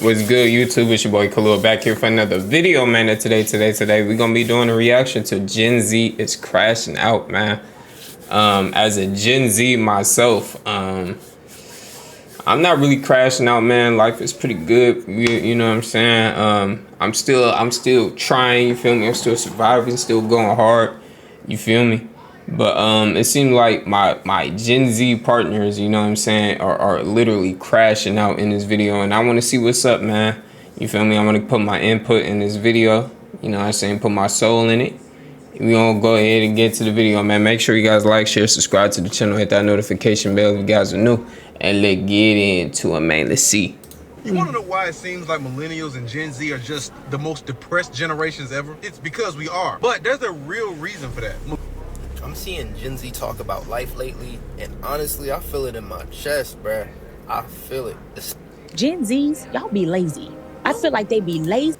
What's good, YouTube? It's your boy Khalil back here for another video, man. And today we're gonna be doing a reaction to Gen Z is crashing out, man. As a Gen Z myself, I'm not really crashing out, man. Life is pretty good. You know what I'm saying? I'm still trying. You feel me? I'm still surviving, still going hard. You feel me? But it seems like my Gen Z partners, you know what I'm saying, are literally crashing out in this video, and I want to see what's up, man. You feel me? I'm gonna put my input in this video. You know what I'm saying? Put my soul in it. We gonna go ahead and get to the video, man. Make sure you guys like, share, subscribe to the channel, hit that notification bell if you guys are new, and let's get into it, man. Let's see. You want to know why it seems like millennials and Gen Z are just the most depressed generations ever? It's because we are. But there's a real reason for that. I'm seeing Gen Z talk about life lately, and honestly, I feel it in my chest, bruh. I feel it. Gen Zs, y'all be lazy. I feel like they be lazy.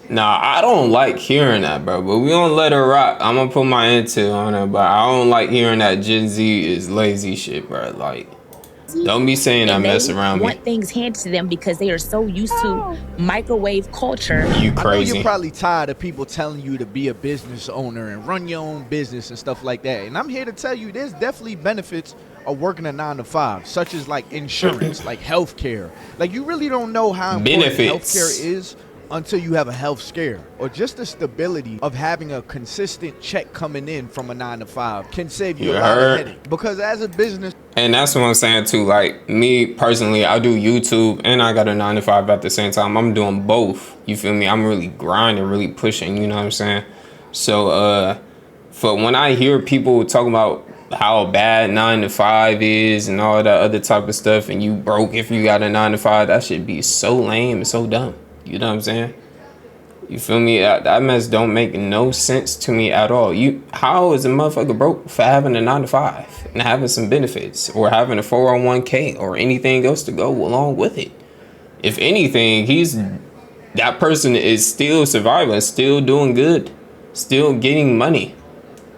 Nah, I don't like hearing that, bro, but we don't let her rock. I'm gonna put my intel on her, but I don't like hearing that Gen Z is lazy shit, bro. Like, don't be saying that mess around me. Want things handed to them because they are so used to microwave culture. You crazy. I know you're probably tired of people telling you to be a business owner and run your own business and stuff like that. And I'm here to tell you there's definitely benefits of working a 9 to 5, such as like insurance, like healthcare. Like, you really don't know how important healthcare is until you have a health scare, or just the stability of having a consistent check coming in from a 9 to 5 can save you a lot of headache. Because as a business, and that's what I'm saying too. Like, me personally, I do YouTube and I got a 9 to 5 at the same time. I'm doing both. You feel me? I'm really grinding, really pushing. You know what I'm saying? So, for when I hear people talk about how bad 9 to 5 is and all that other type of stuff, and you broke if you got a 9 to 5, that should be so lame and so dumb. You know what I'm saying? You feel me? That mess don't make no sense to me at all. How is a motherfucker broke for having a 9 to 5 and having some benefits, or having a 401k or anything else to go along with it? If anything, that person is still surviving, still doing good, still getting money.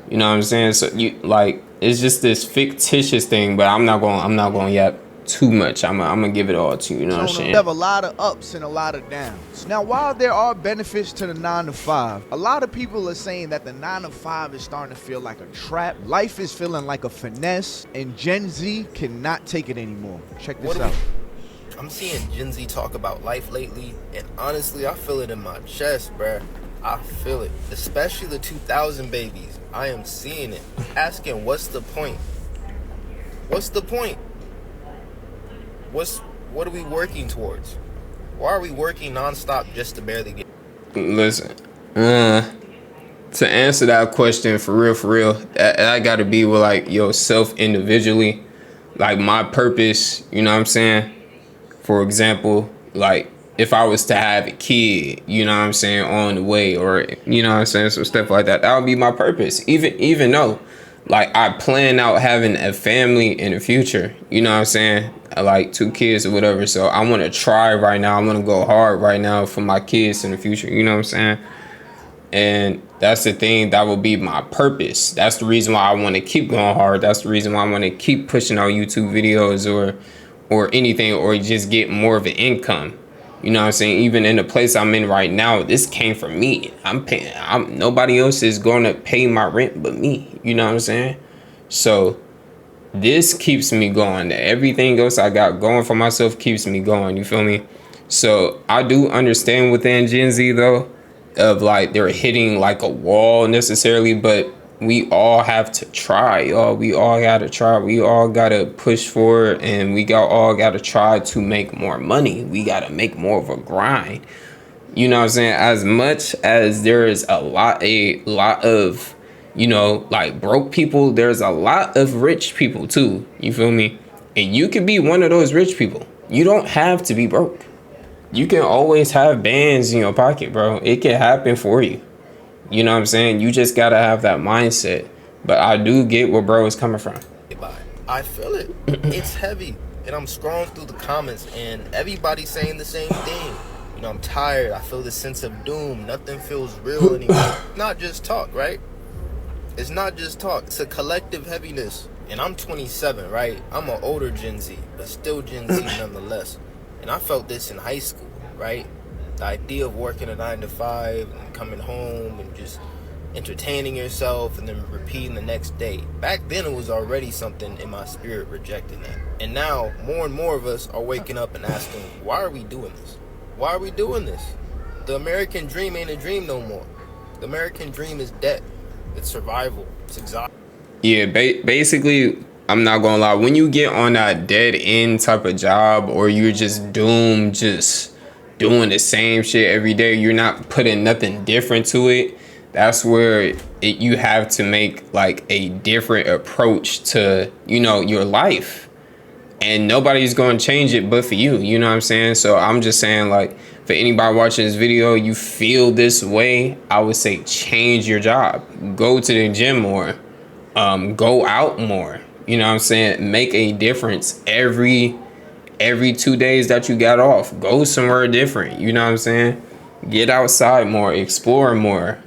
You know what I'm saying? So it's just this fictitious thing, but I'm not going yap too much. I'm gonna give it all to you. You know what I'm saying? You have a lot of ups and a lot of downs. Now, while there are benefits to the 9 to 5, a lot of people are saying that the 9 to 5 is starting to feel like a trap. Life is feeling like a finesse, and Gen Z cannot take it anymore. Check this out. I'm seeing Gen Z talk about life lately, and honestly, I feel it in my chest, bruh. I feel it, especially the 2000 babies. I am seeing it. Asking, what's the point? What's the point? What are we working towards? Why are we working nonstop just to barely get? Listen, to answer that question for real, that gotta be with like yourself individually. Like, my purpose, you know what I'm saying? For example, like, if I was to have a kid, you know what I'm saying, on the way, or you know what I'm saying, so stuff like that, that would be my purpose. Even though, like, I plan out having a family in the future, you know what I'm saying, like 2 kids or whatever. So I want to try right now. I want to go hard right now for my kids in the future, you know what I'm saying? And that's the thing, that will be my purpose. That's the reason why I want to keep going hard. That's the reason why I want to keep pushing out YouTube videos or anything, or just get more of an income. You know what I'm saying? Even in the place I'm in right now, this came from me. Nobody else is going to pay my rent but me. You know what I'm saying? So this keeps me going. Everything else I got going for myself keeps me going. You feel me? So I do understand within Gen Z though, of like they're hitting like a wall necessarily, but we all have to try, y'all. We all gotta try. We all gotta push forward, and all gotta try to make more money. We gotta make more of a grind. You know what I'm saying? As much as there is a lot of, you know, like, broke people, there's a lot of rich people too. You feel me? And you could be one of those rich people. You don't have to be broke. You can always have bands in your pocket, bro. It can happen for you. You know what I'm saying? You just gotta have that mindset. But I do get where bro is coming from. I feel it. It's heavy. And I'm scrolling through the comments, and everybody's saying the same thing. You know, I'm tired. I feel this sense of doom. Nothing feels real anymore. Not just talk, right? It's not just talk. It's a collective heaviness. And I'm 27, right? I'm an older Gen Z, but still Gen Z nonetheless. And I felt this in high school, right? The idea of working a 9 to 5 and coming home and just entertaining yourself and then repeating the next day. Back then, it was already something in my spirit rejecting that. And now, more and more of us are waking up and asking, why are we doing this? Why are we doing this? The American dream ain't a dream no more. The American dream is dead. It's survival. It's exotic. Yeah, basically, I'm not gonna lie. When you get on that dead end type of job, or you're just doomed, just doing the same shit every day, you're not putting nothing different to it. That's where you have to make like a different approach to, you know, your life. And nobody's going to change it but for you. You know what I'm saying? So I'm just saying, like, for anybody watching this video, you feel this way, I would say change your job. Go to the gym more. Go out more. You know what I'm saying? Make a difference every 2 days that you got off. Go somewhere different. You know what I'm saying? Get outside more. Explore more.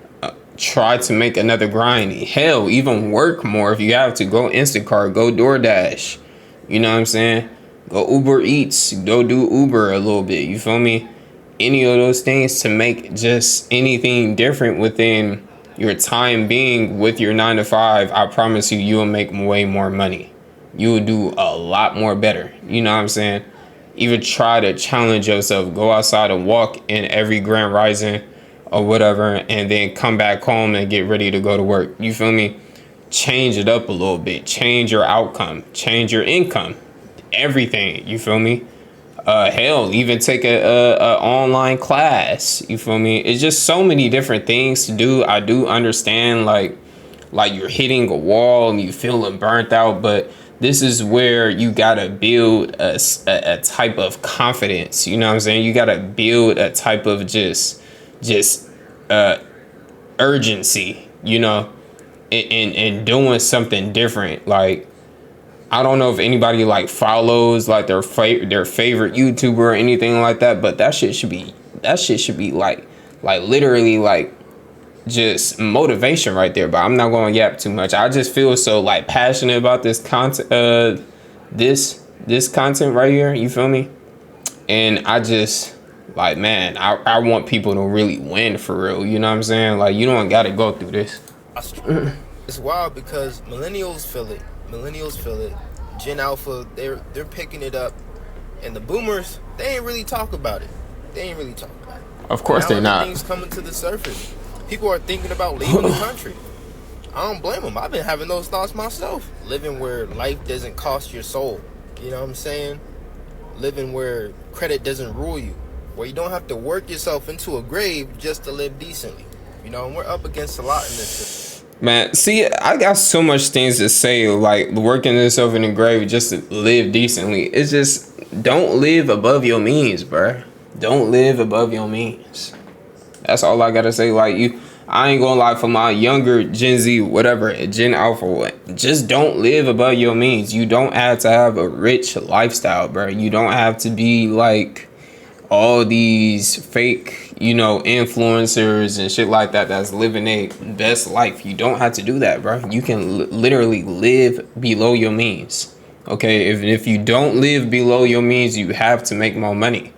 Try to make another grind. Hell, even work more if you have to. Go Instacart. Go DoorDash. You know what I'm saying? Go Uber Eats. Go do Uber a little bit. You feel me? Any of those things to make just anything different within your time being with your 9 to 5. I promise you, you will make way more money. You will do a lot more better. You know what I'm saying? Even try to challenge yourself. Go outside and walk in every Grand Rising or whatever, and then come back home and get ready to go to work. You feel me? Change it up a little bit. Change your outcome. Change your income. Everything. You feel me? Hell, even take a online class. You feel me? It's just so many different things to do. I do understand, like you're hitting a wall and you feeling burnt out, but this is where you gotta build a type of confidence. You know what I'm saying? You gotta build a type of just urgency, you know, in doing something different. Like, I don't know if anybody like follows like their favorite YouTuber or anything like that, but that shit should be like literally like just motivation right there. But I'm not going to yap too much. I just feel so like passionate about this content, this content right here. You feel me? And I just like, man, I want people to really win for real. You know what I'm saying? Like, you don't got to go through this. It's wild because millennials feel it. Gen Alpha, they're picking it up, and the boomers, they ain't really talk about it. Of course they're not. Things coming to the surface. People are thinking about leaving the country. I don't blame them. I've been having those thoughts myself. Living where life doesn't cost your soul. You know what I'm saying? Living where credit doesn't rule you. Where you don't have to work yourself into a grave just to live decently. You know, and we're up against a lot in this system. Man, see, I got so much things to say, like working yourself in the grave just to live decently. It's just, don't live above your means, bruh. Don't live above your means. That's all I gotta say. Like, I ain't gonna lie, for my younger Gen Z, whatever, Gen Alpha, just don't live above your means. You don't have to have a rich lifestyle, bruh. You don't have to be like all these fake, you know, influencers and shit like that that's living a best life. You don't have to do that, bro. You can literally live below your means. Okay, if you don't live below your means, you have to make more money.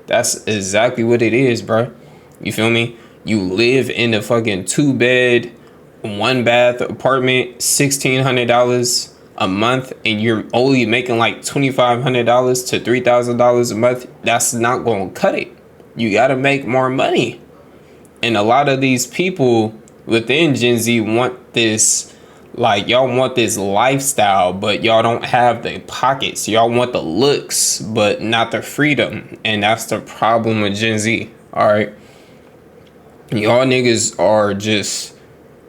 That's exactly what it is, bro. You feel me? You live in a fucking 2-bed, 1-bath apartment, $1,600 a month, and you're only making like $2,500 to $3,000 a month. That's not gonna cut it. You gotta make more money. And a lot of these people within Gen Z want this, like, y'all want this lifestyle, but y'all don't have the pockets. Y'all want the looks, but not the freedom. And that's the problem with Gen Z. All right, y'all niggas are just,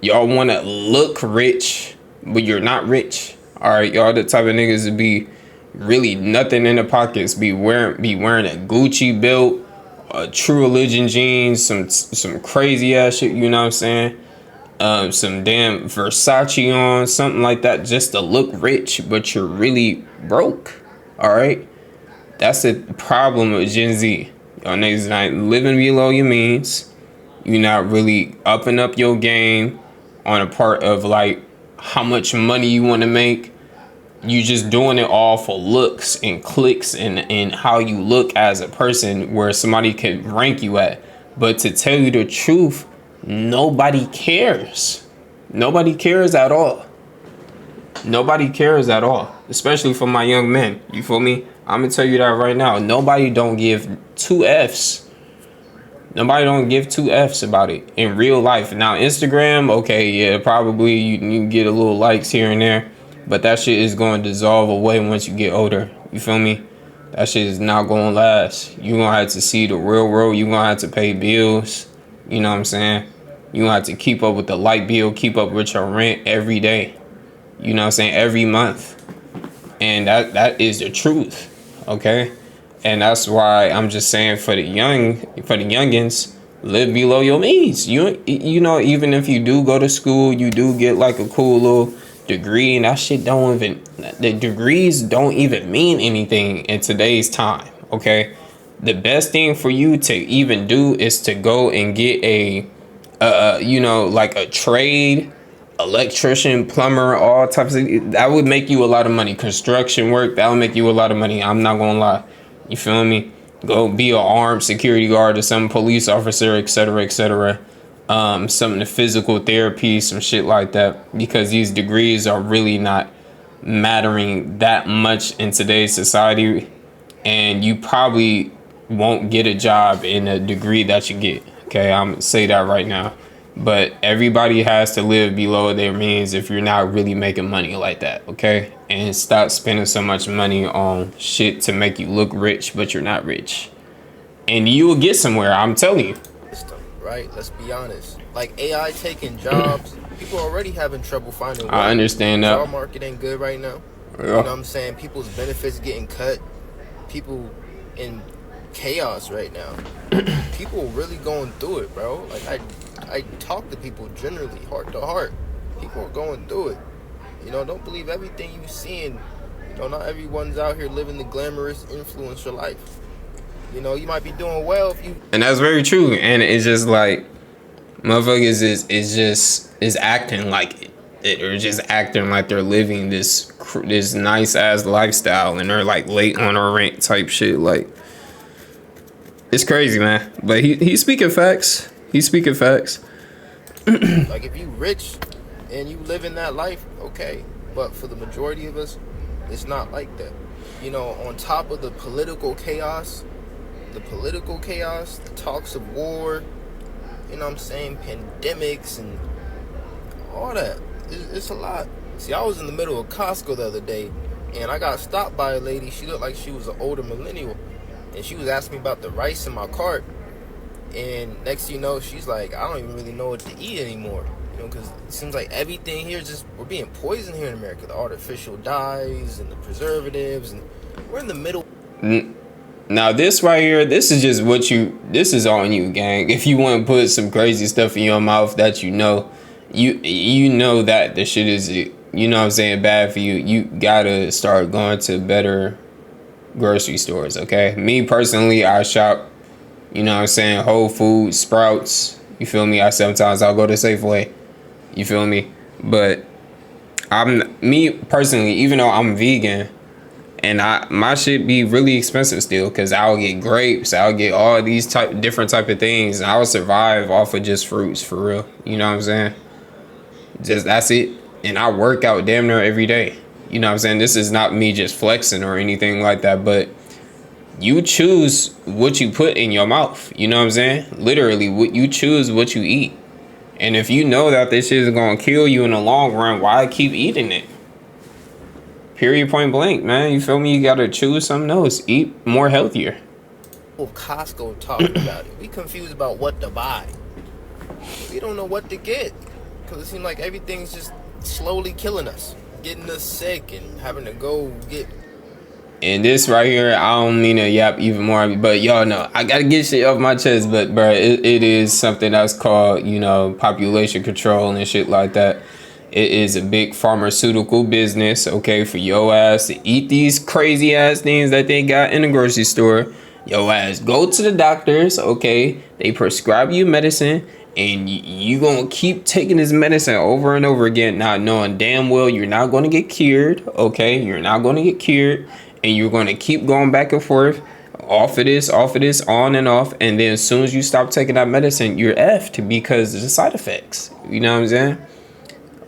y'all want to look rich, but you're not rich. All right, y'all the type of niggas to be really nothing in the pockets, be wearing a Gucci belt, True Religion jeans, some crazy ass shit, you know what I'm saying? Some damn Versace on, something like that, just to look rich, but you're really broke. All right, that's the problem with Gen Z. Y'all niggas not living below your means. You're not really upping up your game on a part of like how much money you want to make. You just doing it all for looks and clicks and how you look as a person, where somebody can rank you at. But to tell you the truth, nobody cares. Nobody cares at all. Nobody cares at all, especially for my young men. You feel me? I'm gonna tell you that right now. Nobody don't give two F's. Nobody don't give two F's about it in real life. Now, Instagram, okay, yeah, probably you can get a little likes here and there, but that shit is going to dissolve away once you get older. You feel me? That shit is not going to last. You're going to have to see the real world. You're going to have to pay bills. You know what I'm saying? You're going to have to keep up with the light bill, keep up with your rent every day. You know what I'm saying? Every month. And that is the truth. Okay? And that's why I'm just saying, for the youngins, live below your means. You know, even if you do go to school, you do get like a cool little degree, and that shit the degrees don't even mean anything in today's time. Okay? The best thing for you to even do is to go and get like a trade, electrician, plumber, all types of, that would make you a lot of money. Construction work, that would make you a lot of money. I'm not gonna lie. You feel me? Go be an armed security guard or some police officer, etc., etc. Something to physical therapy, some shit like that, because these degrees are really not mattering that much in today's society, and you probably won't get a job in a degree that you get. Okay, I'm gonna say that right now. But everybody has to live below their means if you're not really making money like that, okay? And stop spending so much money on shit to make you look rich, but you're not rich. And you will get somewhere, I'm telling you. Right? Let's be honest. Like AI taking jobs, people are already having trouble finding work. I understand that. The job market ain't good right now. Yeah. You know what I'm saying? People's benefits getting cut. People in chaos right now. People really going through it, bro. Like I talk to people generally, heart to heart. People are going through it. You know, don't believe everything you seeing. You know, not everyone's out here living the glamorous influencer life. You know, you might be doing well if you. And that's very true. And it's just like, motherfuckers is acting like it, or just acting like they're living this nice ass lifestyle, and they're like late on a rent type shit. Like, it's crazy, man. But he's speaking facts. He's speaking facts. Like, if you rich and you live in that life, okay. But for the majority of us, it's not like that. You know, on top of the political chaos, the talks of war, you know what I'm saying, pandemics and all that. It's a lot. See, I was in the middle of Costco the other day, and I got stopped by a lady. She looked like she was an older millennial, and she was asking me about the rice in my cart. And next thing you know, she's like, I don't even really know what to eat anymore. You know, because it seems like everything here we're being poisoned here in America. The artificial dyes and the preservatives, and we're in the middle. Now this right here, this is on you, gang. If you want to put some crazy stuff in your mouth that you know that the shit is, you know what I'm saying, bad for you, you gotta start going to better grocery stores, okay? Me personally, I shop, you know what I'm saying, Whole Foods, Sprouts, you feel me? Sometimes I'll go to Safeway, you feel me? But me personally, even though I'm vegan, and my shit be really expensive still, because I'll get grapes, I'll get all these different type of things, and I'll survive off of just fruits, for real. You know what I'm saying? Just, that's it. And I work out damn near every day. You know what I'm saying? This is not me just flexing or anything like that, but you choose what you put in your mouth. You know what I'm saying? Literally, you choose what you eat. And if you know that this shit is gonna kill you in the long run, why keep eating it? Period, point blank, man. You feel me? You gotta choose something else. Eat more healthier. Costco talking about it. We confused about what to buy. We don't know what to get, because it seems like everything's just slowly killing us, getting us sick, and having to go get. And this right here, I don't mean to yap even more, but y'all know I gotta get shit off my chest. But bro, it is something that's called, you know, population control and shit like that. It is a big pharmaceutical business, okay, for your ass to eat these crazy ass things that they got in the grocery store. Your ass go to the doctors, okay, they prescribe you medicine, and you gonna keep taking this medicine over and over again, not knowing damn well you're not gonna get cured, okay? You're not gonna get cured, and you're gonna keep going back and forth, off of this, on and off, and then as soon as you stop taking that medicine, you're effed because of the side effects. You know what I'm saying?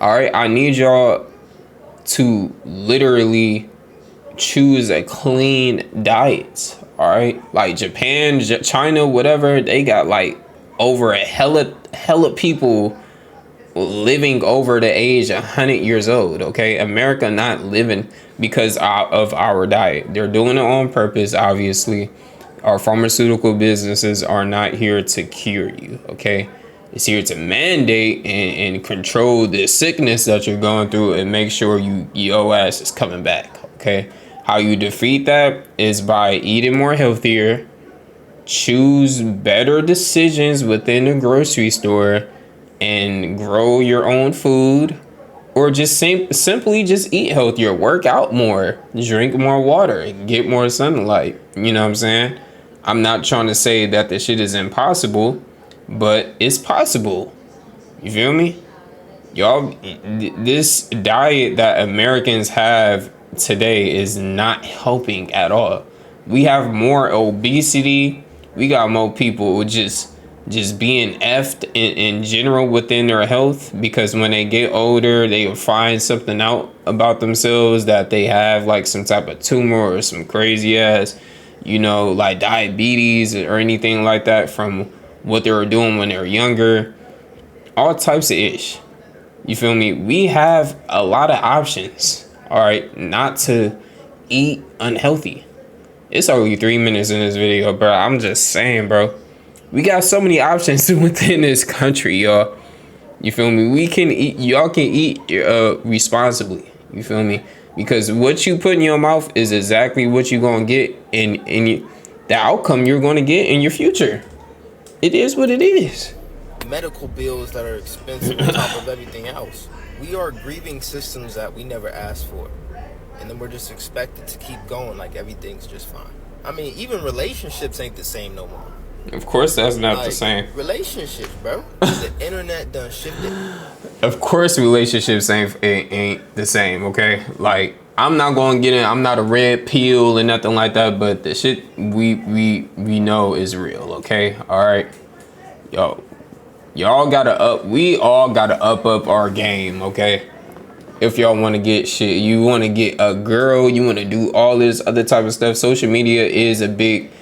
All right, I need y'all to literally choose a clean diet. All right, like Japan, China, whatever, they got like over a hella people living over the age of 100 years old. Okay, America not living because of our diet. They're doing it on purpose. Obviously, our pharmaceutical businesses are not here to cure you. Okay, it's here to mandate and control the sickness that you're going through and make sure your ass is coming back. Okay, how you defeat that is by eating more healthier, choose better decisions within the grocery store, and grow your own food, or just simply just eat healthier, work out more, drink more water, get more sunlight. You know what I'm saying? I'm not trying to say that this shit is impossible, but it's possible. You feel me? Y'all, this diet that Americans have today is not helping at all. We have more obesity. We got more people just being effed in general within their health, because when they get older, they will find something out about themselves that they have like some type of tumor or some crazy ass, like diabetes or anything like that from what they were doing when they were younger. All types of ish. You feel me? We have a lot of options, all right, not to eat unhealthy. It's only 3 minutes in this video, bro. I'm just saying, bro. We got so many options within this country, y'all. You feel me? We can eat. Y'all can eat responsibly. You feel me? Because what you put in your mouth is exactly what you're gonna get, and the outcome you're gonna get in your future. It is what it is. Medical bills that are expensive on top of everything else. We are grieving systems that we never asked for, and then we're just expected to keep going like everything's just fine. I mean, even relationships ain't the same no more. Of course, that's not the same. Relationships, bro. The internet done shifted. Of course, relationships ain't the same. Okay, like I'm not gonna get in. I'm not a red pill and nothing like that. But the shit we know is real. Okay, all right, y'all gotta up. We all gotta up our game. Okay, if y'all want to get shit, you want to get a girl, you want to do all this other type of stuff. Social media is a big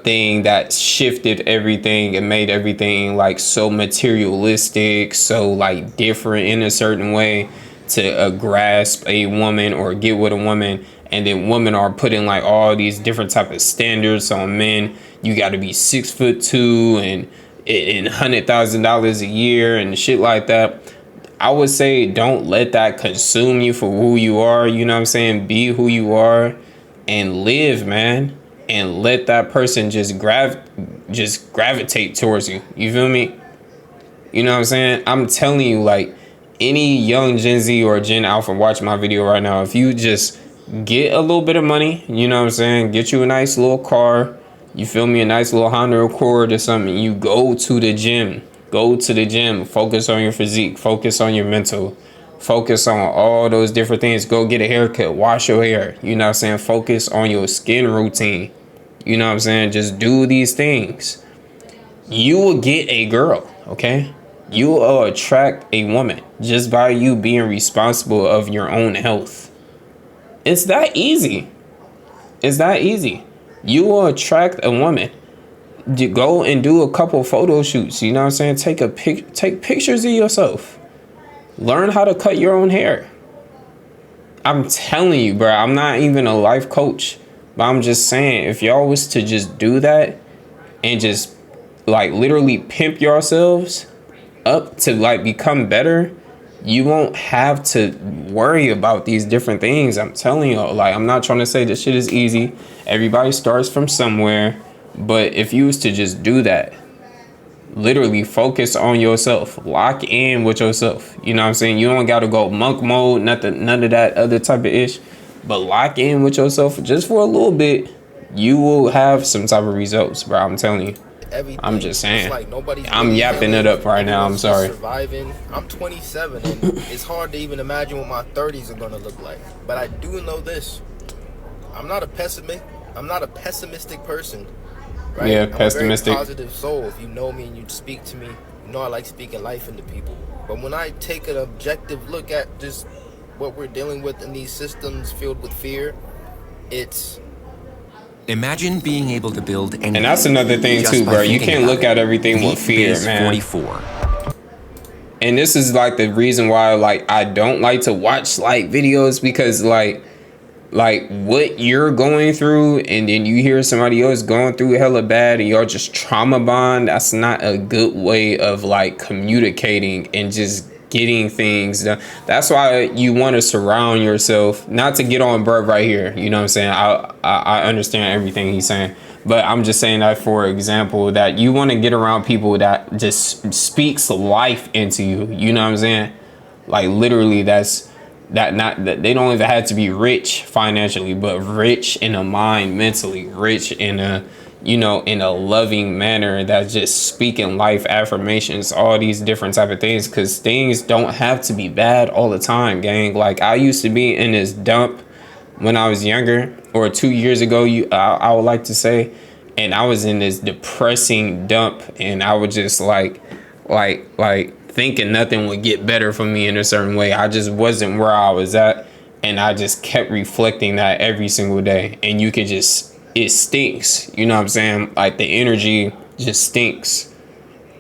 thing that shifted everything and made everything like so materialistic, so like different in a certain way to grasp a woman or get with a woman. And then women are putting like all these different type of standards on men. You got to be 6'2" and $100,000 a year and shit like that. I would say don't let that consume you for who you are. You know what I'm saying? Be who you are and live, man. And let that person just gravitate towards you. You feel me? You know what I'm saying? I'm telling you, like, any young Gen Z or Gen Alpha watching my video right now, if you just get a little bit of money, you know what I'm saying? Get you a nice little car. You feel me? A nice little Honda Accord or something. You go to the gym. Go to the gym. Focus on your physique. Focus on your mental. Focus on all those different things. Go get a haircut. Wash your hair. You know what I'm saying? Focus on your skin routine. You know what I'm saying? Just do these things. You will get a girl, okay? You will attract a woman just by you being responsible of your own health. It's that easy. It's that easy. You will attract a woman. Go and do a couple photo shoots. You know what I'm saying? Take pictures of yourself. Learn how to cut your own hair. I'm telling you, bro. I'm not even a life coach, but I'm just saying, if y'all was to just do that and just like literally pimp yourselves up to like become better, you won't have to worry about these different things. I'm telling you, like, I'm not trying to say this shit is easy. Everybody starts from somewhere. But if you was to just do that, literally focus on yourself, lock in with yourself. You know what I'm saying? You don't got to go monk mode, none of that other type of ish. But lock in with yourself just for a little bit. You will have some type of results, bro. I'm telling you. everything. I'm just saying. It's like nobody's I'm really yapping healing. it up right now. I'm Everyone's just sorry. surviving. I'm 27, and it's hard to even imagine what my 30s are gonna look like. But I do know this: I'm not a pessimist. I'm not a pessimistic person. Right? Yeah, I'm pessimistic. a very positive soul. If you know me and you speak to me, you know I like speaking life into people. But when I take an objective look at just what we're dealing with in these systems filled with fear, it's Imagine being able to build anything. And that's another thing just too, by bro. You thinking can't about look it. at everything with Leap fear, Base man. 44. And this is like the reason why like I don't like to watch like videos, because like what you're going through and then you hear somebody else going through hella bad and y'all just trauma bond. That's not a good way of like communicating and just getting things done. That's why you want to surround yourself, not to get on bro right here, you know what I'm saying? I understand everything he's saying, but I'm just saying that for example, that you want to get around people that just speaks life into you, you know what I'm saying? Like literally not that they don't even have to be rich financially, but rich in a mind, mentally rich in a, you know, in a loving manner, that's just speaking life affirmations, all these different type of things, because things don't have to be bad all the time, gang. Like I used to be in this dump when I was younger, or 2 years ago, I would like to say, and I was in this depressing dump, and I would just like thinking nothing would get better for me in a certain way. I just wasn't where I was at, and I just kept reflecting that every single day. And you could just, it stinks, you know what I'm saying? Like the energy just stinks,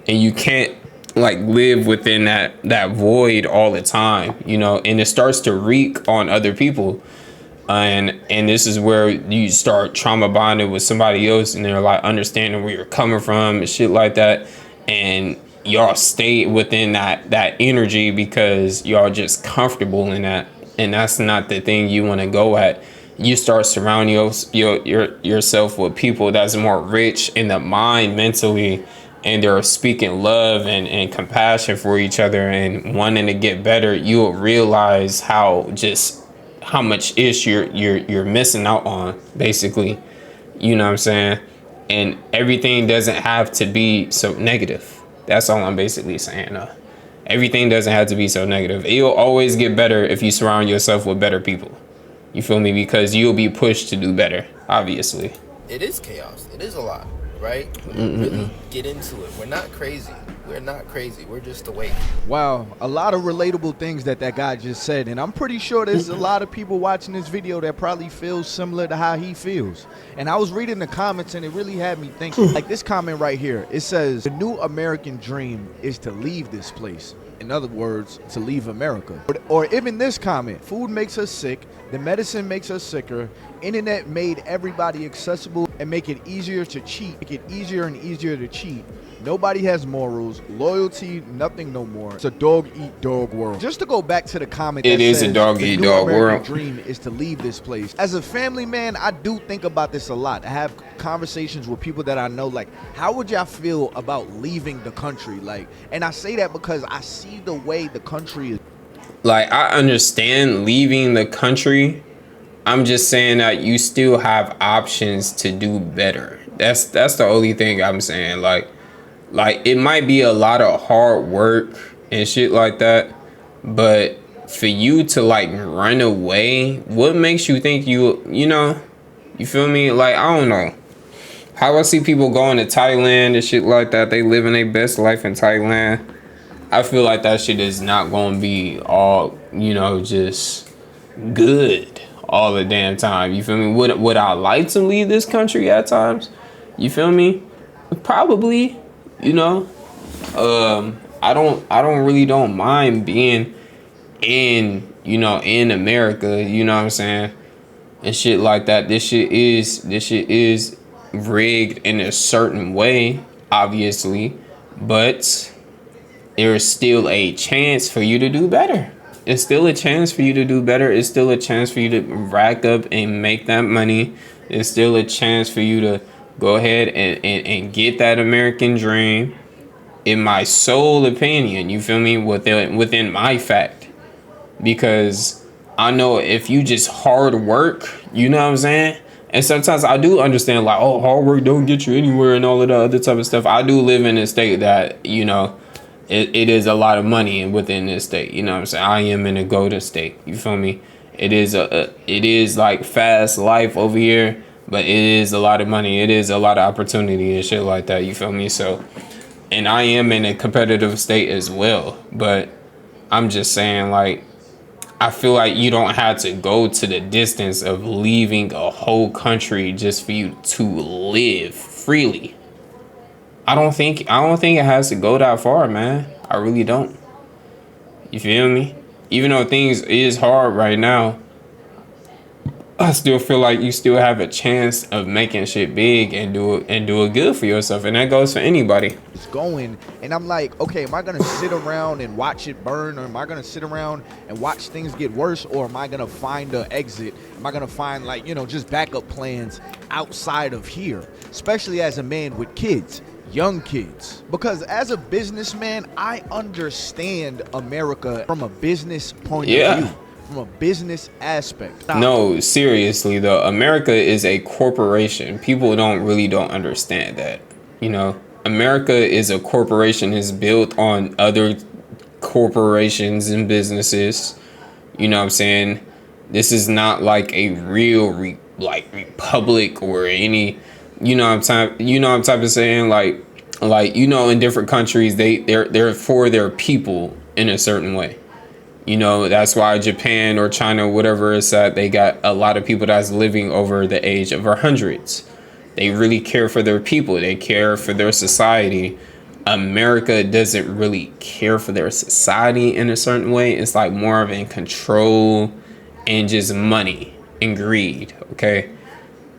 and you can't like live within that void all the time, you know, and it starts to reek on other people. And this is where you start trauma bonding with somebody else, and they're like understanding where you're coming from and shit like that, and y'all stay within that energy because y'all just comfortable in that. And that's not the thing you want to go at. You start surrounding yourself with people that's more rich in the mind mentally, and they're speaking love and compassion for each other and wanting to get better. You'll realize how much ish you're missing out on, basically, you know what I'm saying? And everything doesn't have to be so negative. That's all I'm basically saying. Everything doesn't have to be so negative. You'll always get better if you surround yourself with better people. You feel me? Because you'll be pushed to do better, obviously. it is chaos. It is a lot, right? When you really get into it, we're not crazy. We're not crazy. We're just awake. Wow, a lot of relatable things that guy just said, and I'm pretty sure there's a lot of people watching this video that probably feels similar to how he feels. And I was reading the comments, and it really had me thinking. Like this comment right here, it says, "The new American dream is to leave this place." In other words, to leave America. Or even this comment, "Food makes us sick, the medicine makes us sicker, internet made everybody accessible and make it easier to cheat, make it easier and easier to cheat. Nobody has morals, loyalty, nothing no more. It's a dog-eat-dog world." Just to go back to the comment, It that is a says, dog-eat-dog "The new American world." dream is to leave this place." As a family man, I do think about this a lot. I have conversations with people that I know, like, how would y'all feel about leaving the country? Like, and I say that because I see the way the country is. Like, I understand leaving the country. I'm just saying that you still have options to do better. That's the only thing I'm saying. Like it might be a lot of hard work and shit like that, but for you to like run away, what makes you think you know, you feel me? Like, I don't know. How I see people going to Thailand and shit like that, they living their best life in Thailand. I feel like that shit is not gonna be all, you know, just good all the damn time. You feel me? Would I like to leave this country at times? You feel me? Probably. You know, I don't mind being in America, you know what I'm saying, and shit like that. This shit is rigged in a certain way, obviously, but there's still a chance for you to do better. It's still a chance for you to do better. It's still a chance for you to rack up and make that money. It's still a chance for you to go ahead and get that American dream. In my sole opinion, you feel me, within my fact. Because I know if you just hard work, you know what I'm saying, And sometimes I do understand, like, oh, hard work don't get you anywhere and all of the other type of stuff. I do live in a state that, you know, it is a lot of money within this state. You know what I'm saying? I am in a golden state. You feel me? It is like fast life over here, but it is a lot of money. It is a lot of opportunity and shit like that. You feel me? So, and I am in a competitive state as well. But I'm just saying, like, I feel like you don't have to go to the distance of leaving a whole country just for you to live freely. I don't think it has to go that far, man. I really don't. You feel me? Even though things is hard right now, I still feel like you still have a chance of making shit big and do it good for yourself, and that goes for anybody. It's going, and I'm like, okay, am I gonna sit around and watch it burn, or am I gonna sit around and watch things get worse, or am I gonna find an exit? Am I gonna find, like, you know, just backup plans outside of here, especially as a man with kids, young kids? Because as a businessman, I understand America from a business point of view. From a business aspect. No, seriously though, America is a corporation. People don't understand that. You know, America is a corporation. Is built on other corporations and businesses. You know what I'm saying? This is not like a real republic or any. You know what I'm type of saying, like you know, in different countries they're for their people in a certain way. You know, that's why Japan or China, whatever it's at, they got a lot of people that's living over the age of hundreds. They really care for their people. They care for their society. America doesn't really care for their society in a certain way. It's like more of in control and just money and greed, okay?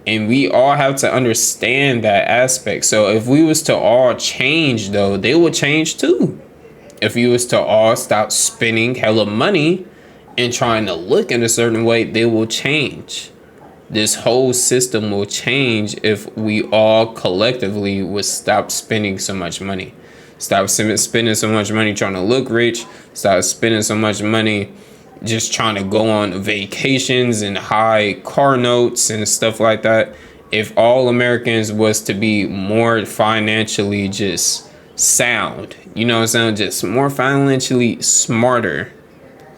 And we all have to understand that aspect. So if we was to all change, though, they would change too. If you was to all stop spending hella money and trying to look in a certain way, they will change. This whole system will change if we all collectively would stop spending so much money. Stop spending so much money trying to look rich. Stop spending so much money just trying to go on vacations and high car notes and stuff like that. If all Americans was to be more financially just sound, you know what I'm saying, just more financially smarter,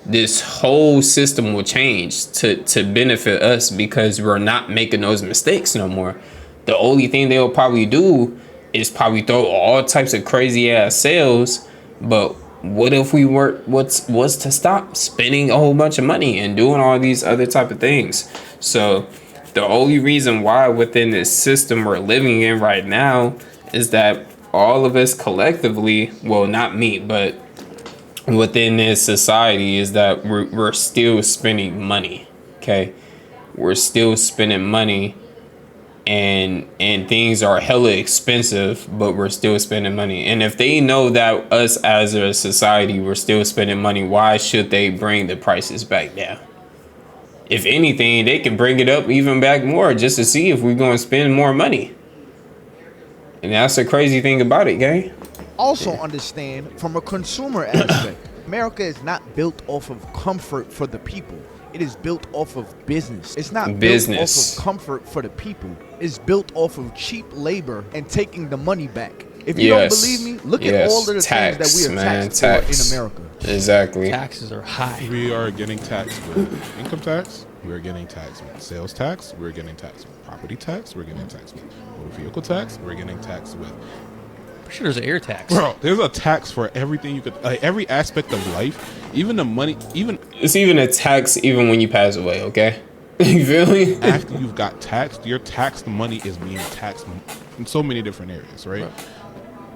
this whole system will change to benefit us because we're not making those mistakes no more. The only thing they'll probably do is probably throw all types of crazy ass sales, but what if we were was to stop spending a whole bunch of money and doing all these other type of things? So the only reason why within this system we're living in right now is that all of us collectively, well, not me, but within this society, is that we're still spending money. Okay, we're still spending money, and things are hella expensive, but we're still spending money. And if they know that us as a society we're still spending money, why should they bring the prices back down? If anything, they can bring it up even back more just to see if we're going to spend more money. And that's the crazy thing about it, gang. Also understand from a consumer aspect, America is not built off of comfort for the people. It is built off of business. It's not built off of comfort for the people. It's built off of cheap labor and taking the money back. If you don't believe me, look at all of the things that we are taxed for in America. Exactly. Taxes are high. We are getting taxed with income tax. We're getting taxed with sales tax. We're getting taxed with property tax. We're getting taxed with motor vehicle tax. We're getting taxed with. I'm sure there's an air tax. Bro, there's a tax for everything you could, every aspect of life, even the money, even. It's even a tax even when you pass away, okay? You feel me? After you've got taxed, your taxed money is being taxed in so many different areas, right?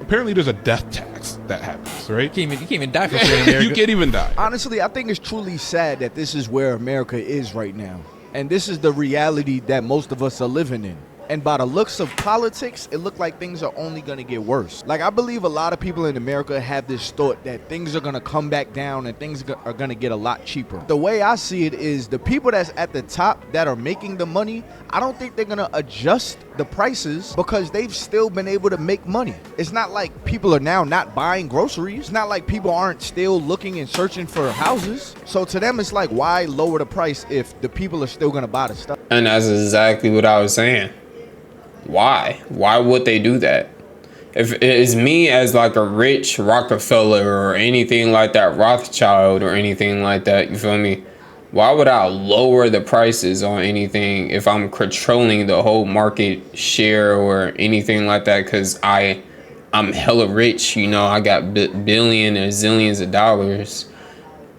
Apparently there's a death tax that happens, right? You can't even die for free in America. You can't even die. Honestly, I think it's truly sad that this is where America is right now. And this is the reality that most of us are living in. And by the looks of politics, it looked like things are only going to get worse. Like, I believe a lot of people in America have this thought that things are going to come back down and things are going to get a lot cheaper. The way I see it is the people that's at the top that are making the money, I don't think they're going to adjust the prices because they've still been able to make money. It's not like people are now not buying groceries. It's not like people aren't still looking and searching for houses. So to them, it's like, why lower the price if the people are still going to buy the stuff? And that's exactly what I was saying. Why? Why would they do that? If it's me as like a rich Rockefeller or anything like that, Rothschild or anything like that, you feel me? Why would I lower the prices on anything if I'm controlling the whole market share or anything like that? Because I'm hella rich, you know, I got billion or zillions of dollars,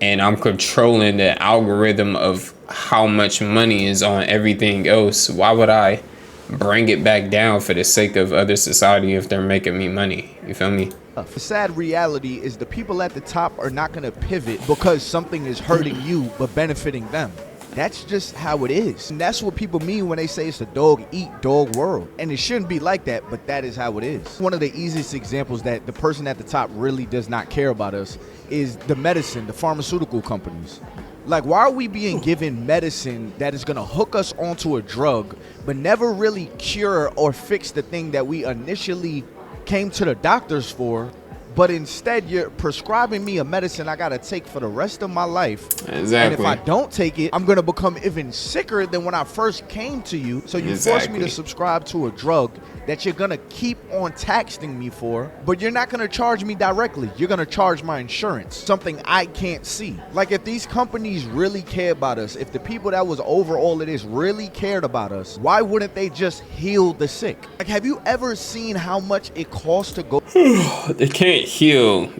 and I'm controlling the algorithm of how much money is on everything else. Why would I bring it back down for the sake of other society if they're making me money? You feel me? The sad reality is the people at the top are not going to pivot because something is hurting you but benefiting them. That's just how it is. And that's what people mean when they say it's a dog-eat-dog world. And it shouldn't be like that, but that is how it is. One of the easiest examples that the person at the top really does not care about us is the medicine, the pharmaceutical companies. Like, why are we being given medicine that is going to hook us onto a drug but never really cure or fix the thing that we initially came to the doctors for? But instead, you're prescribing me a medicine I got to take for the rest of my life. Exactly. And if I don't take it, I'm going to become even sicker than when I first came to you. So you force me to subscribe to a drug that you're going to keep on taxing me for, but you're not going to charge me directly. You're going to charge my insurance, something I can't see. Like, if these companies really care about us, if the people that was over all of this really cared about us, why wouldn't they just heal the sick? Like, have you ever seen how much it costs to go? They can't heal,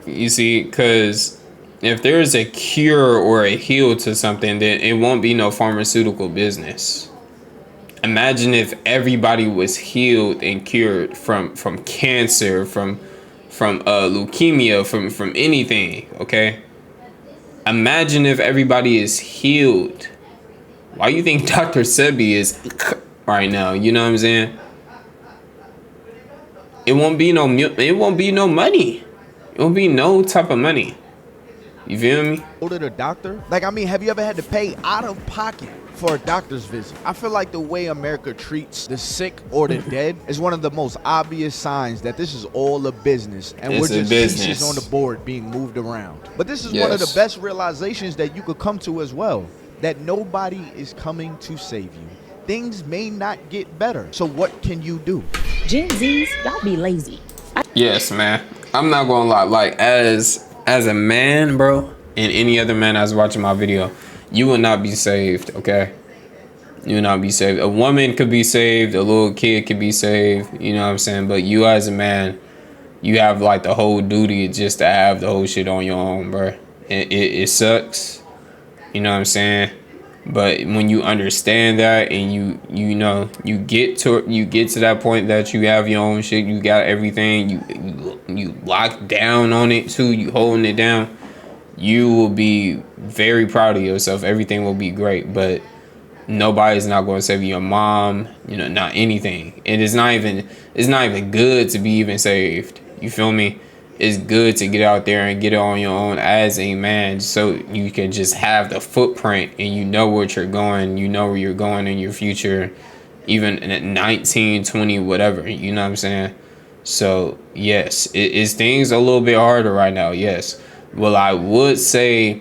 you see, because if there's a cure or a heal to something, then it won't be no pharmaceutical business. Imagine if everybody was healed and cured from cancer, from leukemia, from anything, okay? Imagine if everybody is healed. Why do you think Dr. Sebi is right now? You know what I'm saying? It won't be no money. It won't be no type of money. You feel me? Go to the doctor? Like, I mean, have you ever had to pay out of pocket for a doctor's visit? I feel like the way America treats the sick or the dead is one of the most obvious signs that this is all a business and It's we're a just business. pieces on the board being moved around. But this is one of the best realizations that you could come to as well, that nobody is coming to save you. Things may not get better. So what can you do? Gen Zs, y'all be lazy. Yes, man. I'm not gonna lie. Like, as a man, bro, and any other man that's watching my video, you will not be saved, okay? You will not be saved. A woman could be saved. A little kid could be saved. You know what I'm saying? But you as a man, you have like the whole duty just to have the whole shit on your own, bro. It sucks. You know what I'm saying? But when you understand that and you know you get to that point that you have your own shit, you got everything, you lock down on it too, you holding it down, you will be very proud of yourself. Everything will be great, but nobody's not going to save your mom, you know, not anything. And it's not even good to be even saved. You feel me? It's good to get out there and get it on your own as a man, so you can just have the footprint and you know what you're going, you know where you're going in your future, even at 19, 20, whatever, you know what I'm saying? So yes, it's things a little bit harder right now, yes. Well, I would say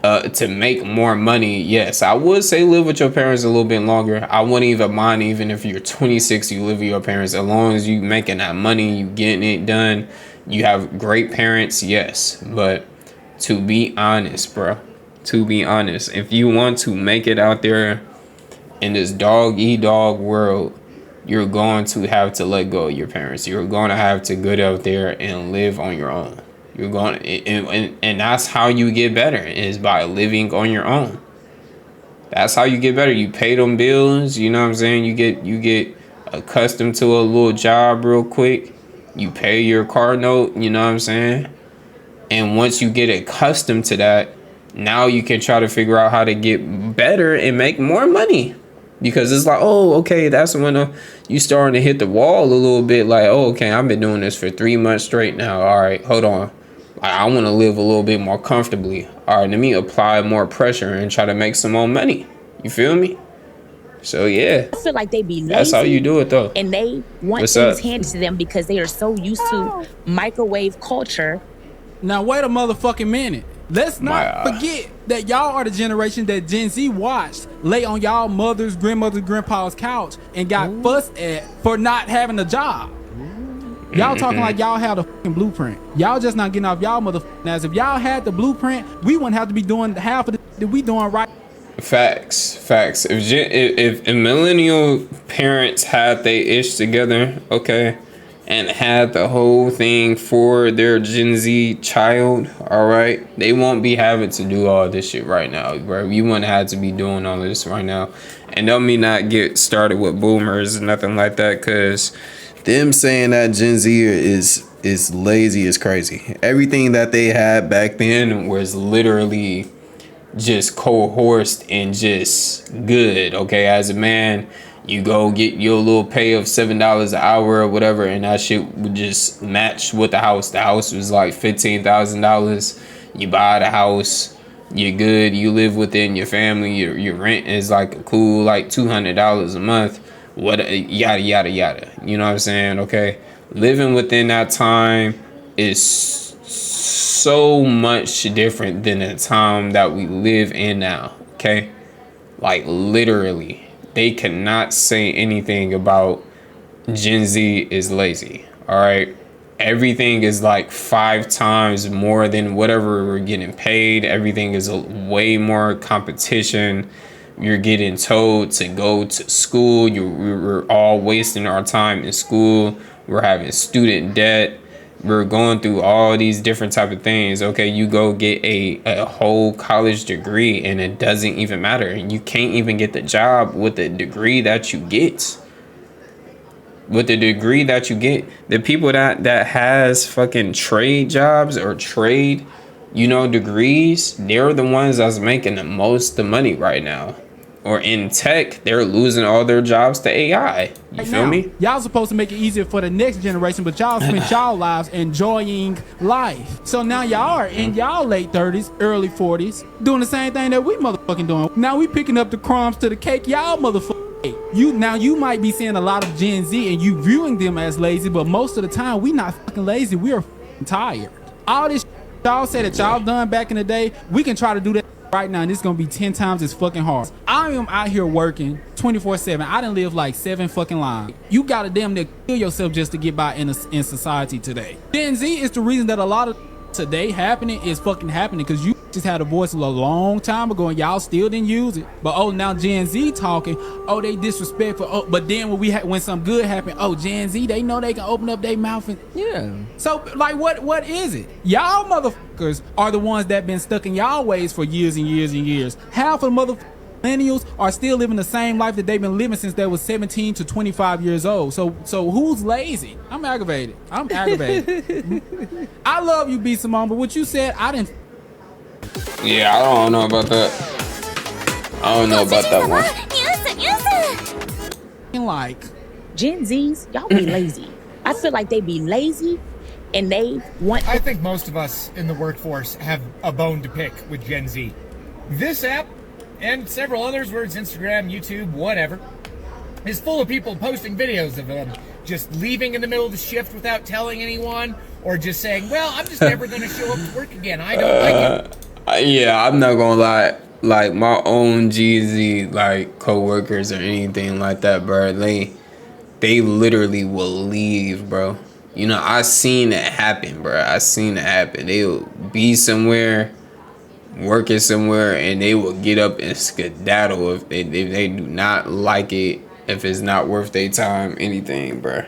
to make more money, yes, I would say live with your parents a little bit longer. I wouldn't even mind even if you're 26, you live with your parents, as long as you making that money, you getting it done. You have great parents, yes, but to be honest, bro, if you want to make it out there in this dog-eat-dog world, you're going to have to let go of your parents. You're going to have to get out there and live on your own. You're going to, and that's how you get better, is by living on your own. That's how you get better. You pay them bills, you know what I'm saying? You get accustomed to a little job real quick. You pay your car note, you know what I'm saying? And once you get accustomed to that, now you can try to figure out how to get better and make more money. Because it's like, oh, okay, that's when you starting to hit the wall a little bit. Like, oh, okay, I've been doing this for 3 months straight now. All right, hold on. I want to live a little bit more comfortably. All right, let me apply more pressure and try to make some more money. You feel me? So yeah, I feel like they be lazy. that's how you do it though. And they want What's things up? handed to them because they are so used to microwave culture. Now wait a motherfucking minute. Let's not forget that y'all are the generation that Gen Z watched lay on y'all mother's, grandmother's, grandpa's couch and got fussed at for not having a job. Y'all talking like y'all have the fucking blueprint. Y'all just not getting off y'all motherfucking ass. If y'all had the blueprint, we wouldn't have to be doing half of the that we doing right. Facts. If millennial parents had they ish together, okay, and had the whole thing for their Gen Z child, all right, they won't be having to do all this shit right now, bro. You wouldn't have to be doing all this right now. And don't me not get started with boomers and nothing like that, cause them saying that Gen Z is lazy is crazy. Everything that they had back then was literally just coerced and just good. Okay, as a man, you go get your little pay of $7 an hour or whatever, and that shit would just match with the house. The house was like $15,000. You buy the house, you're good. You live within your family. Your rent is like a cool like $200 a month. What yada yada yada. You know what I'm saying? Okay, living within that time is so much different than the time that we live in now. Okay, like literally, they cannot say anything about Gen Z is lazy. All right, everything is like 5 times more than whatever we're getting paid. Everything is a way more competition. You're getting told to go to school. We're all wasting our time in school. We're having student debt. We're going through all these different type of things. Okay, you go get a whole college degree and it doesn't even matter. And you can't even get the job with the degree that you get. With the degree that you get. The people that has fucking trade jobs or trade, degrees, they're the ones that's making the most the money right now. Or in tech, they're losing all their jobs to AI. You feel me? Y'all supposed to make it easier for the next generation, but y'all spent y'all lives enjoying life. So now y'all are in y'all late 30s, early 40s, doing the same thing that we motherfucking doing. Now we picking up the crumbs to the cake y'all motherfucking ate. You might be seeing a lot of Gen Z and you viewing them as lazy, but most of the time we not fucking lazy. We are tired. All this y'all said that y'all done back in the day, we can try to do that right now, and it's gonna be 10 times as fucking hard. I am out here working 24/7. I done live like 7 fucking lives. You gotta damn near kill yourself just to get by in society today. Gen Z is the reason that a lot of today happening is fucking happening, because you just had a voice a long time ago and y'all still didn't use it. But now Gen Z talking, they disrespectful. But then when some good happened, Gen Z, they know they can open up their mouth and So like what is it? Y'all motherfuckers are the ones that been stuck in y'all ways for years and years and years. Half of the millennials are still living the same life that they've been living since they was 17 to 25 years old. So who's lazy? I'm aggravated. I love you, B. Simone, but what you said, I didn't. Yeah, I don't know about that. I don't know about that one. Like Gen Zs, y'all be lazy. I feel like they be lazy and they want. I think most of us in the workforce have a bone to pick with Gen Z. This app and several others, where it's Instagram, YouTube, whatever, is full of people posting videos of them just leaving in the middle of the shift without telling anyone, or just saying, well, I'm just never going to show up to work again. I don't like it. Yeah, I'm not gonna lie. Like my own GZ like coworkers or anything like that, bro. They literally will leave, bro. I seen it happen, bro. They'll be somewhere, working somewhere, and they will get up and skedaddle if they do not like it, if it's not worth their time, anything, bro.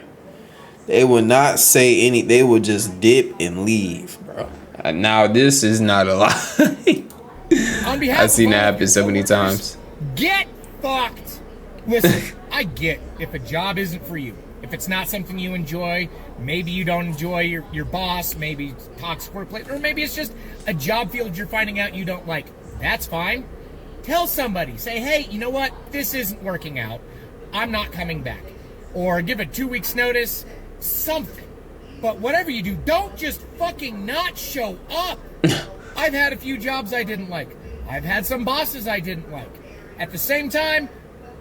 They will not say any. They will just dip and leave, bro. Now this is not a lie. I've seen that happen so many times. Get fucked. Listen, I get if a job isn't for you, if it's not something you enjoy, maybe you don't enjoy your boss, maybe toxic workplace, or maybe it's just a job field you're finding out you don't like. That's fine. Tell somebody, say, hey, you know what? This isn't working out. I'm not coming back. Or give a 2 weeks notice, something. But whatever you do, don't just fucking not show up. I've had a few jobs I didn't like. I've had some bosses I didn't like. At the same time,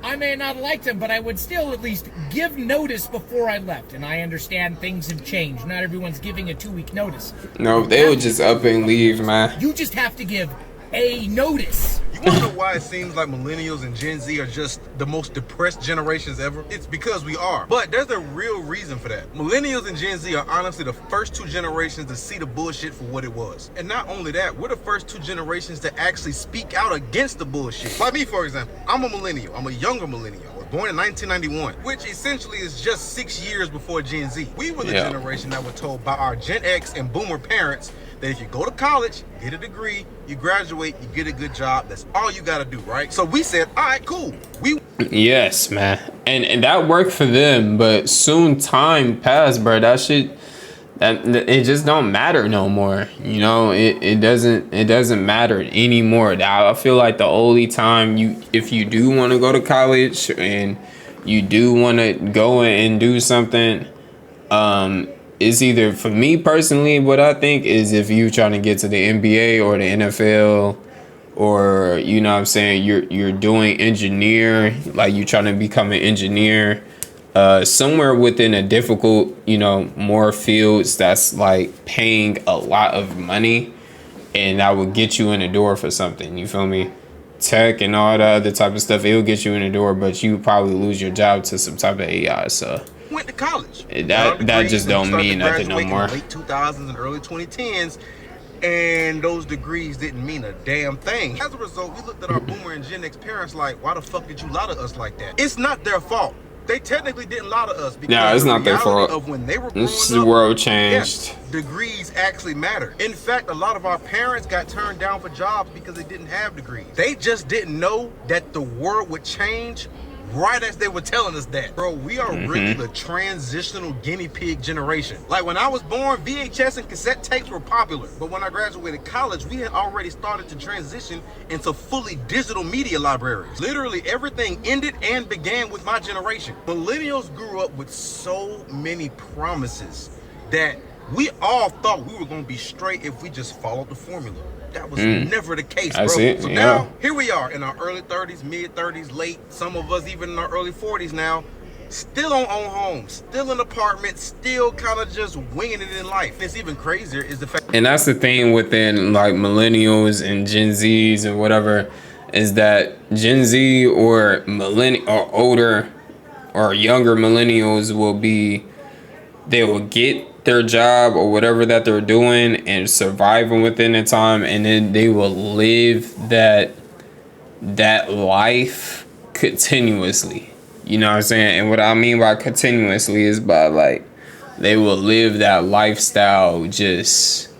I may not have liked them, but I would still at least give notice before I left. And I understand things have changed. Not everyone's giving a 2 week notice. No, they would just up and leave, man. You just have to give a notice. You wanna know why it seems like millennials and Gen Z are just the most depressed generations ever? It's because we are. But there's a real reason for that. Millennials and Gen Z are honestly the first two generations to see the bullshit for what it was. And not only that, we're the first two generations to actually speak out against the bullshit. Like me, for example, I'm a millennial. I'm a younger millennial. I was born in 1991, which essentially is just 6 years before Gen Z. We were the generation that were told by our Gen X and Boomer parents that if you go to college, get a degree, you graduate, you get a good job, that's all you gotta do, right? So we said, all right, cool. Yes, man. And that worked for them, but soon time passed, bro. That shit, it just don't matter no more. You know, it doesn't matter anymore. I feel like the only time if you do want to go to college and you do want to go and do something, it's either, for me personally, what I think is if you trying to get to the NBA or the NFL, or, you know what I'm saying, you're doing engineer, like you trying to become an engineer, somewhere within a difficult, you know, more fields that's like paying a lot of money, and that would get you in the door for something, you feel me? Tech and all the other type of stuff, it'll get you in the door, but you probably lose your job to some type of AI, so. Went to college. That just don't mean nothing no more. In the late 2000s and early 2010s, and those degrees didn't mean a damn thing. As a result, we looked at our Boomer and Gen X parents like, why the fuck did you lie to us like that? It's not their fault. They technically didn't lie to us because it's not their fault. Of when they were growing This up, world changed. Yes, degrees actually matter. In fact, a lot of our parents got turned down for jobs because they didn't have degrees. They just didn't know that the world would change right as they were telling us that. Bro, we are really the transitional guinea pig generation. Like when I was born, VHS and cassette tapes were popular. But when I graduated college, we had already started to transition into fully digital media libraries. Literally everything ended and began with my generation. Millennials grew up with so many promises that we all thought we were gonna be straight if we just followed the formula. That was never the case, bro. So now, here we are in our early 30s, mid 30s, late, some of us even in our early 40s now, still on own homes, still in apartments, still kind of just winging it in life. It's even crazier is the fact. And that's the thing within like millennials and Gen Zs and whatever, is that Gen Z or or older or younger millennials they will get their job or whatever that they're doing and surviving within the time, and then they will live that life continuously. You know what I'm saying? And what I mean by continuously is by like they will live that lifestyle just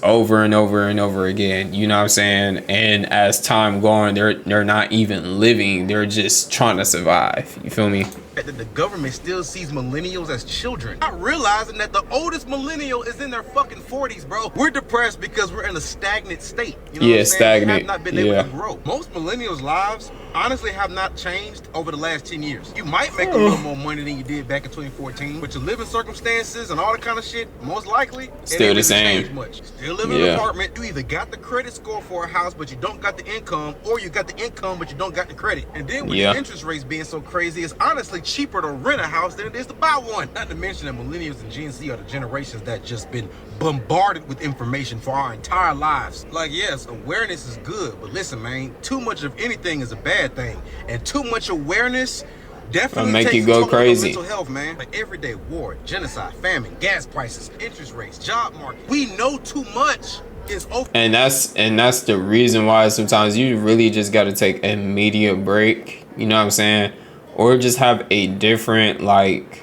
over and over and over again. You know what I'm saying? And as time going, they're not even living, they're just trying to survive. You feel me? That the government still sees millennials as children, not realizing that the oldest millennial is in their fucking 40s, bro. We're depressed because we're in a stagnant state. You know what I'm saying? Stagnant. We have not been able to grow. Most millennials' lives honestly have not changed over the last 10 years. You might make a little more money than you did back in 2014, but your living circumstances and all that kind of shit, most likely, still the same. Changed much. Still live in an apartment. You either got the credit score for a house, but you don't got the income, or you got the income, but you don't got the credit. And then with the interest rates being so crazy, it's honestly cheaper to rent a house than it is to buy one. Not to mention that millennials and Gen Z are the generations that just been bombarded with information for our entire lives. Like, yes, awareness is good, but listen, man, too much of anything is a bad thing, and too much awareness definitely make takes you go crazy. Mental health, man. Like everyday war, genocide, famine, gas prices, interest rates, job market. We know too much. And that's the reason why sometimes you really just got to take a immediate break. You know what I'm saying? Or just have a different like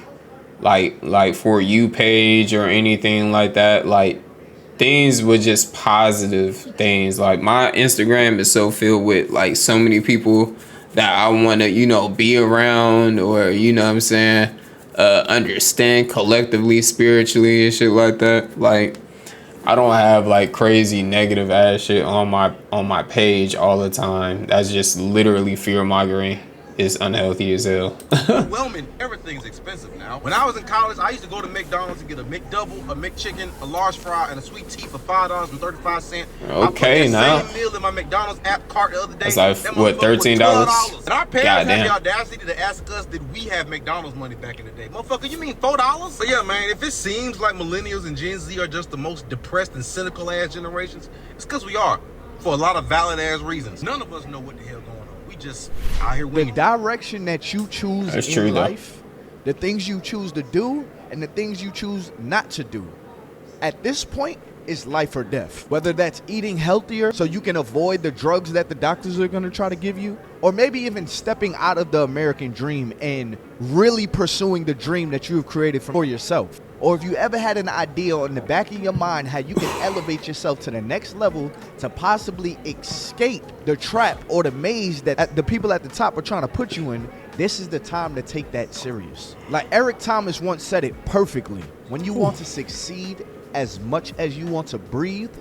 For You page or anything like that. Like things with just positive things. Like my Instagram is so filled with like so many people that I want to, you know, be around, or, you know what I'm saying, understand collectively, spiritually and shit like that. Like I don't have like crazy negative ass shit on my page all the time. That's just literally fear mongering. It's unhealthy as hell. Overwhelming. Everything's expensive now. When I was in college, I used to go to McDonald's and get a McDouble, a McChicken, a large fry, and a sweet tea for $5.35. Okay, now. I put that same meal in my McDonald's app cart the other day. That's like, what, $13? And our parents had Goddamn. the audacity to ask us, did we have McDonald's money back in the day? Motherfucker, you mean $4? But yeah, man, if it seems like millennials and Gen Z are just the most depressed and cynical ass generations, it's because we are, for a lot of valid ass reasons. None of us know what the hell going on. We just out here The winging. direction that you choose That's in true, though. life, the things you choose to do, and the things you choose not to do, at this point, is life or death. Whether that's eating healthier so you can avoid the drugs that the doctors are going to try to give you, or maybe even stepping out of the American dream and really pursuing the dream that you've created for yourself. Or if you ever had an idea in the back of your mind how you can elevate yourself to the next level to possibly escape the trap or the maze that the people at the top are trying to put you in, this is the time to take that serious. Like Eric Thomas once said it perfectly. When you want to succeed as much as you want to breathe,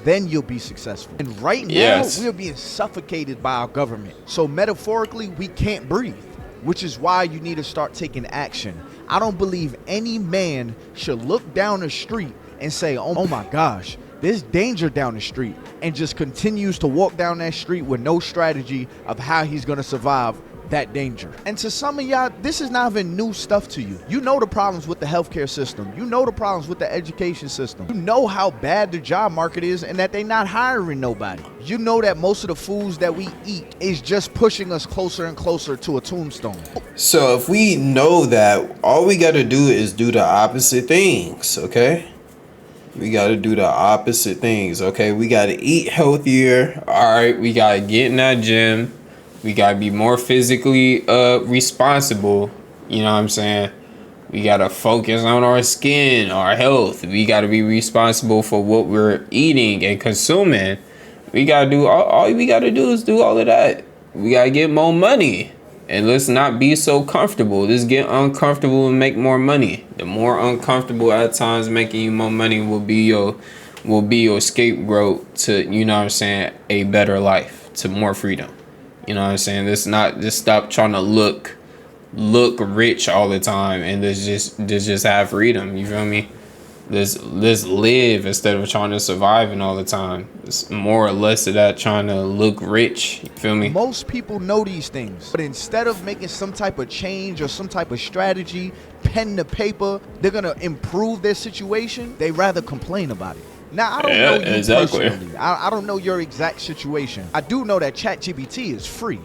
then you'll be successful. And right now, Yes. we're being suffocated by our government. So metaphorically, we can't breathe, which is why you need to start taking action. I don't believe any man should look down the street and say, oh my gosh, there's danger down the street, and just continues to walk down that street with no strategy of how he's gonna survive that danger. And to some of y'all, this is not even new stuff to you. You know the problems with the healthcare system. You know the problems with the education system. You know how bad the job market is and that they're not hiring nobody. You know that most of the foods that we eat is just pushing us closer and closer to a tombstone. So if we know that, all we got to do is do the opposite things, okay? We got to do the opposite things, okay? We got to eat healthier. All right, we gotta get in that gym. We gotta be more physically responsible. You know what I'm saying? We gotta focus on our skin, our health. We gotta be responsible for what we're eating and consuming. We gotta do all we gotta do is do all of that. We gotta get more money. And let's not be so comfortable. Let's get uncomfortable and make more money. The more uncomfortable at times making you more money will be your scapegoat to, you know what I'm saying, a better life, to more freedom. You know what I'm saying? Let's not just stop trying to look rich all the time, and let's just have freedom. You feel me? Let's live instead of trying to survive all the time. It's more or less of that, trying to look rich. You feel me? Most people know these things, but instead of making some type of change or some type of strategy, pen to paper, they're gonna improve their situation, they rather complain about it. Now, I don't know you exactly. personally. I don't know your exact situation. I do know that ChatGPT is free.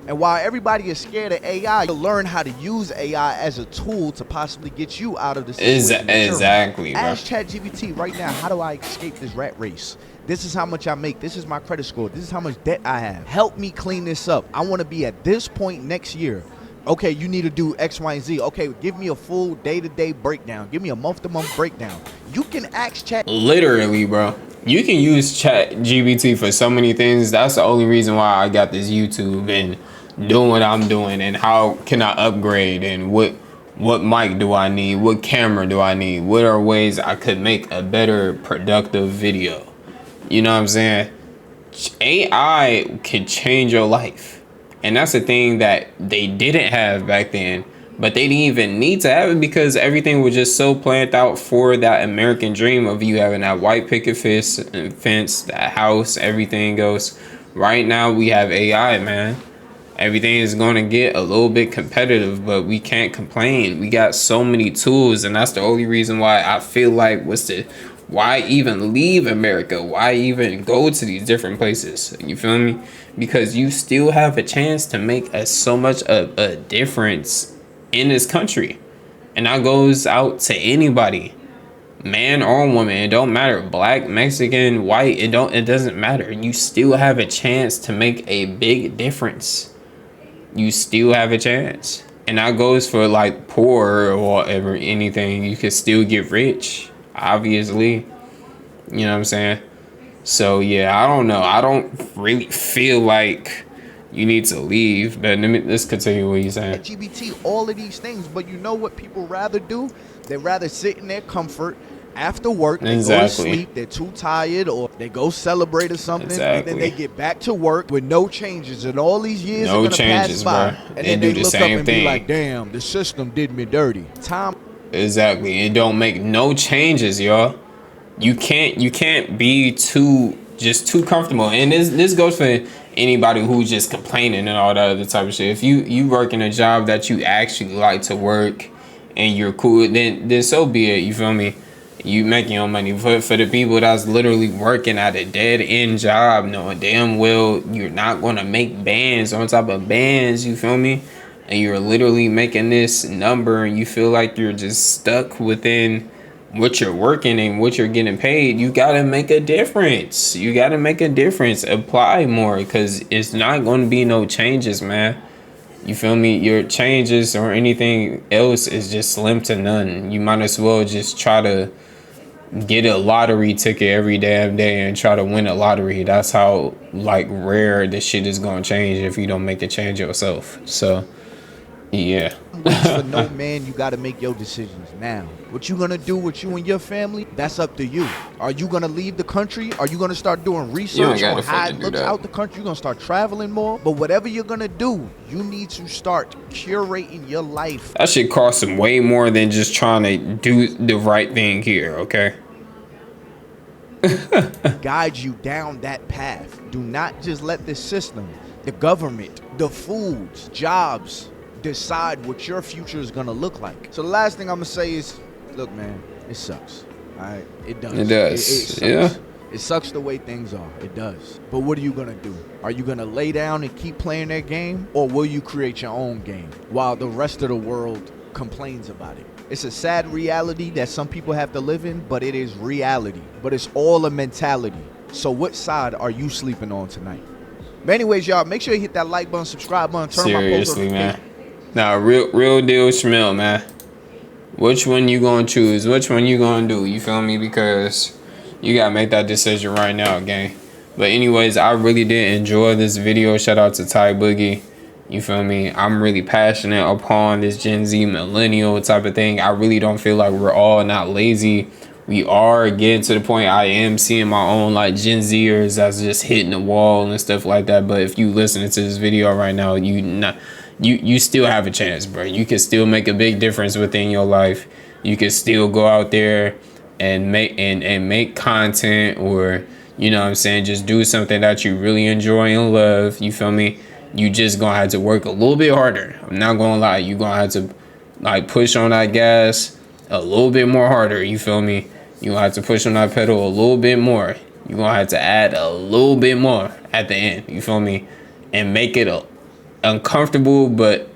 And while everybody is scared of AI, you learn how to use AI as a tool to possibly get you out of the situation. Exactly, bro. Ask ChatGPT right now, how do I escape this rat race? This is how much I make. This is my credit score. This is how much debt I have. Help me clean this up. I want to be at this point next year. Okay, you need to do X, Y, and Z. Okay, give me a full day-to-day breakdown. Give me a month-to-month breakdown. You can ask Chat. Literally, bro. You can use ChatGPT for so many things. That's the only reason why I got this YouTube and doing what I'm doing, and how can I upgrade, and what mic do I need? What camera do I need? What are ways I could make a better productive video? You know what I'm saying? AI can change your life. And that's the thing that they didn't have back then, but they didn't even need to have it because everything was just so planned out for that American dream of you having that white picket fence, that house, everything goes. Right now we have AI, man. Everything is going to get a little bit competitive, but we can't complain. We got so many tools, and that's the only reason why I feel like why even leave America? Why even go to these different places? You feel me? Because you still have a chance to make so much of a difference in this country. And that goes out to anybody, man or woman. It don't matter. Black, Mexican, white, it doesn't matter. You still have a chance to make a big difference. You still have a chance. And that goes for like poor or whatever, anything. You can still get rich, obviously. You know what I'm saying? So yeah, I don't know. I don't really feel like you need to leave, but let's continue what you're saying. LGBT, all of these things, but you know what people rather do? They rather sit in their comfort, after work, they go to sleep, they're too tired, or they go celebrate or something, and then they get back to work with no changes. And all these years are gonna pass by, and then they look up and be like, damn, the system did me dirty. Exactly. It don't make no changes, y'all. You can't be too comfortable. And this goes for anybody who's just complaining and all that other type of shit. If you work in a job that you actually like to work and you're cool, then so be it. You feel me? You making your money. For the people that's literally working at a dead end job, knowing damn well you're not gonna make bands on top of bands, you feel me? And you're literally making this number and you feel like you're just stuck within what you're working and what you're getting paid. You gotta make a difference. You gotta make a difference. Apply more, because it's not gonna be no changes, man. You feel me? Your changes or anything else is just slim to none. You might as well just try to get a lottery ticket every damn day and try to win a lottery. That's how like rare this shit is gonna change if you don't make a change yourself. So yeah. For no man, you gotta make your decisions now. What you gonna do with you and your family, that's up to you. Are you gonna leave the country? Are you gonna start doing research on how it looks out the country? You gonna start traveling more? But whatever you're gonna do, you need to start curating your life. That shit costs them way more than just trying to do the right thing here, okay? Guide you down that path. Do not just let the system, the government, the foods, jobs, decide what your future is gonna look like. So the last thing I'm gonna say is, look, man, it sucks. All right, it does. It does. It sucks. Yeah. It sucks the way things are. It does. But what are you gonna do? Are you gonna lay down and keep playing that game, or will you create your own game while the rest of the world complains about it? It's a sad reality that some people have to live in, but it is reality. But it's all a mentality. So what side are you sleeping on tonight? But anyways, y'all, make sure you hit that like button, subscribe button, turn Seriously, my man. Now, real deal, Schmill, man. Which one you gonna choose? Which one you gonna do? You feel me? Because you gotta make that decision right now, gang. But anyways, I really did enjoy this video. Shout out to Ty Boogie. You feel me? I'm really passionate upon this Gen Z millennial type of thing. I really don't feel like we're all not lazy. We are getting to the point I am seeing my own like Gen Zers that's just hitting the wall and stuff like that. But if you listening to this video right now, you still have a chance, bro. You can still make a big difference within your life. You can still go out there and make content, or you know what I'm saying, just do something that you really enjoy and love. You feel me? You just gonna have to work a little bit harder. I'm not gonna lie. You gonna have to like push on that gas a little bit more harder. You feel me? You gonna have to push on that pedal a little bit more. You gonna have to add a little bit more at the end. You feel me? And make it uncomfortable, but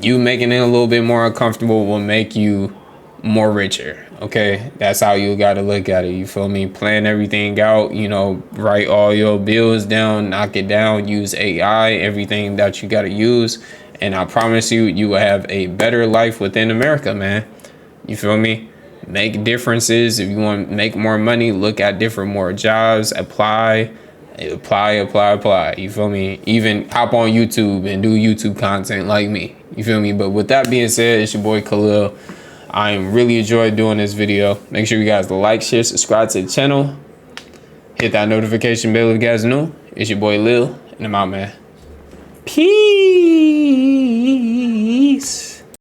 you making it a little bit more uncomfortable will make you more richer. Okay, that's how you gotta look at it. You feel me? Plan everything out, you know, write all your bills down, knock it down, use AI, everything that you gotta use, and I promise you, you will have a better life within America, man. You feel me? Make differences. If you want to make more money, look at more jobs, apply. You feel me? Even hop on YouTube and do YouTube content like me. You feel me? But with that being said, it's your boy Khalil. I really enjoyed doing this video. Make sure you guys like, share, subscribe to the channel. Hit that notification bell if you guys know. It's your boy Lil, and I'm out, man. Peace.